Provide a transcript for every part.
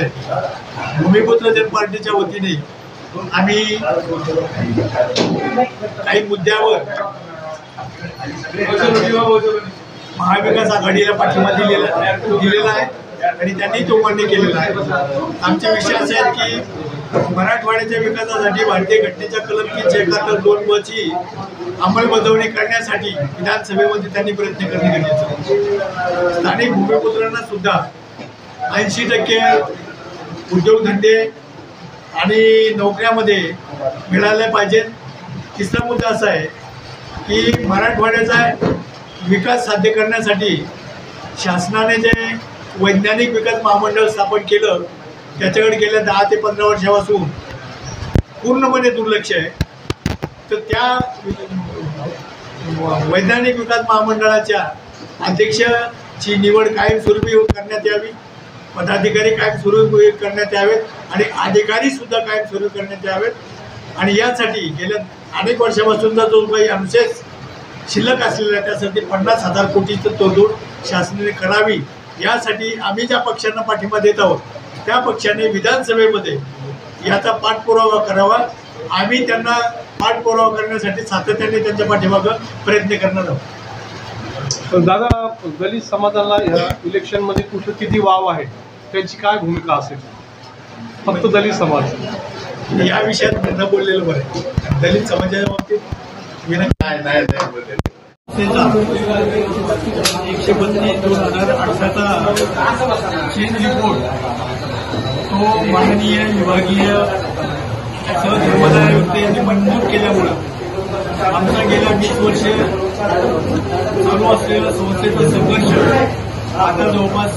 मध्ये भूमिपुत्र जनपार्टीच्या वतीने आम्ही काही मुद्द्यावर महाविकास आघाडीला पाठिंबा दिलेला आहे आणि त्यांनी तो मान्य केलेला आहे। आमचे विषय असे आहेत की मराठवाड्याच्या विकासासाठी भारतीय घटनेच्या कलम 371(2) ची अंमलबजावणी करण्यासाठी विधानसभेमध्ये त्यांनी प्रयत्न करणे गरजेचे आहे। स्थानिक भूमिपुत्रांना सुद्धा 80% उद्योगधंदे आणि नोकऱ्यामध्ये मिळाले पाहिजेत। तिसरा मुद्दा असा आहे की मराठवाड्याचा विकास साध्य करण्यासाठी शासनाने जे वैज्ञानिक विकास महामंडळ स्थापन केलं त्याच्याकडे गेल्या 10 ते 15 वर्षापासून पूर्णपणे दुर्लक्ष आहे। तर त्या वैज्ञानिक विकास महामंडळाच्या अध्यक्षाची निवड कायमस्वरूपी करण्यात यावी, पदाधिकारी कायमस्वरूपी करण्यात यावेत आणि अधिकारी सुद्धा कायमस्वरूपी करण्यात यावेत। आणि यासाठी गेल्या अनेक वर्षापासूनचा जो काही अनुशेष शिल्लक असलेला त्यासाठी 50,000 कोटीची तरतूद शासनाने करावी। यासाठी आम्ही ज्या पक्षांना पाठिंबा देत आहोत त्या पक्षाने विधानसभेमध्ये याचा पाठपुरावा करावा। आम्ही त्यांना पाठपुरावा करण्यासाठी सातत्याने त्यांच्या पाठीमागे प्रयत्न करणार आहोत। दादा, दलित समाजाला या इलेक्शनमध्ये कुठं किती वाव आहे, त्यांची काय भूमिका असेल? फक्त दलित समाज या विषयात न बोललेलं बरं। दलित समाजाच्या बाबतीत नाही 132/2018चा चेंज रिपोर्ट तो माननीय विभागीय सहधर्मदाय आयुक्त यांनी मंजूर केल्यामुळं आमचा गेल्या 20 वर्ष चालू असलेला संस्थेचा संघर्ष आता जवळपास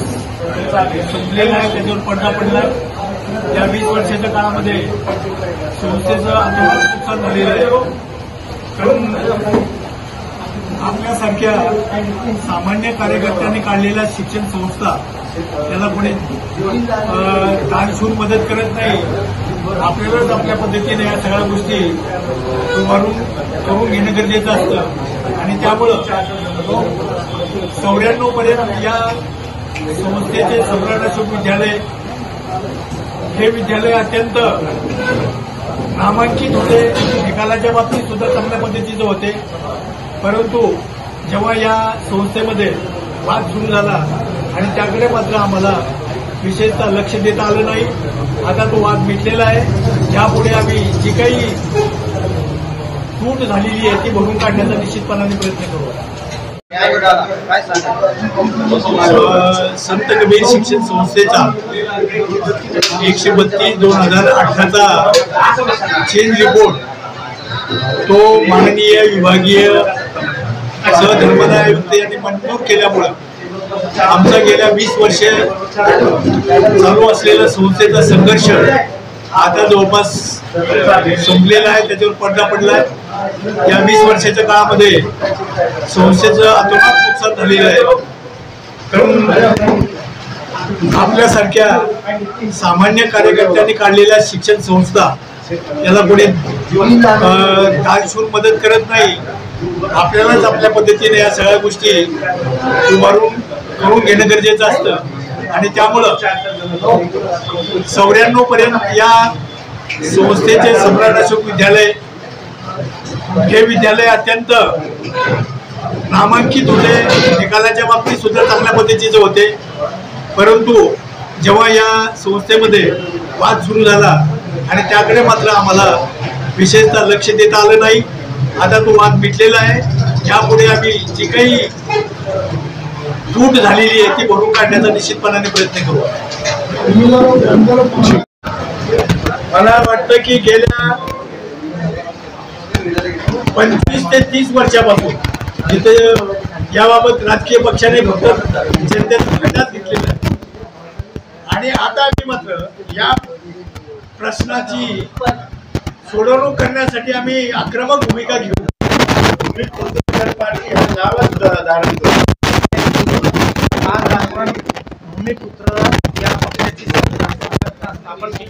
संपलेला आहे, त्याच्यावर पडदा पडला। या 20 वर्षाच्या काळामध्ये संस्थेचं आंदोलन नुकसान झालेलं आहे। कारण आपल्यासारख्या सामान्य कार्यकर्त्यांनी काढलेल्या शिक्षण संस्था त्याला कोणी दानशूर मदत करत नाही। आपल्यालाच आपल्या पद्धतीने या सगळ्या गोष्टी करून घेणं गरजेचं असतं आणि त्यामुळं 94 पर्यंत या संस्थेचे सम्राट अशोक विद्यालय हे विद्यालय अत्यंत नामांकित होते, निकालाच्या बाबतीत सुद्धा चांगल्या पद्धतीचे होते। परंतु जेव्हा या संस्थेमध्ये वाद सुरू झाला आणि त्याकडे मात्र आम्हाला विशेषतः लक्ष देता आलं नाही। आता तो वाद मिटलेला आहे। यापुढे आम्ही जी काही तूट झालेली आहे ती भरून काढण्याचा निश्चितपणाने प्रयत्न करू। संत कबीर शिक्षण संस्थेचा 132/2018चा चेंज रिपोर्ट तो माननीय विभागीय सहधर्मदाय आयुक्त यांनी मंजूर केल्यामुळं आमचा गेल्या 20 वर्ष चालू असलेला संस्थेचा संघर्ष आता जवळपास संपलेला आहे, त्याच्यावर पडदा पडला आहे। या 20 वर्षाच्या काळामध्ये संस्थेचं अतोनात नुकसान झालेलं आहे। कारण आपल्यासारख्या सामान्य कार्यकर्त्यांनी काढलेल्या शिक्षण संस्था याला कोणी दानशूर मदत करत नाही। आपल्यालाच आपल्या पद्धतीने या सगळ्या गोष्टी करून घेणं गरजेचं असतं आणि त्यामुळं 94 पर्यंत या संस्थेचे सम्राट अशोक विद्यालय हे विद्यालय अत्यंत नामांकित होते, निकालाच्या बाबतीत सुद्धा चांगल्या पद्धतीचे होते। परंतु जेव्हा या संस्थेमध्ये वाद सुरू झाला आणि त्याकडे मात्र आम्हाला विशेषतः लक्ष देता आलं नाही। आता तो वाद मिटलेला आहे। यापुढे आम्ही जी काही तूट झालेली आहे ती भरून काढण्याचा निश्चितपणाने प्रयत्न करू। मला वाटतं की गेल्या 25 ते 30 वर्षापासून जिथे याबाबत राजकीय पक्षाने फक्त जनतेचा फायदाच घेतलेला आहे आणि आता आम्ही मात्र या प्रश्नाची सोडवणूक करण्यासाठी आम्ही आक्रमक भूमिका घेऊ। आज आपण भूमिपुत्र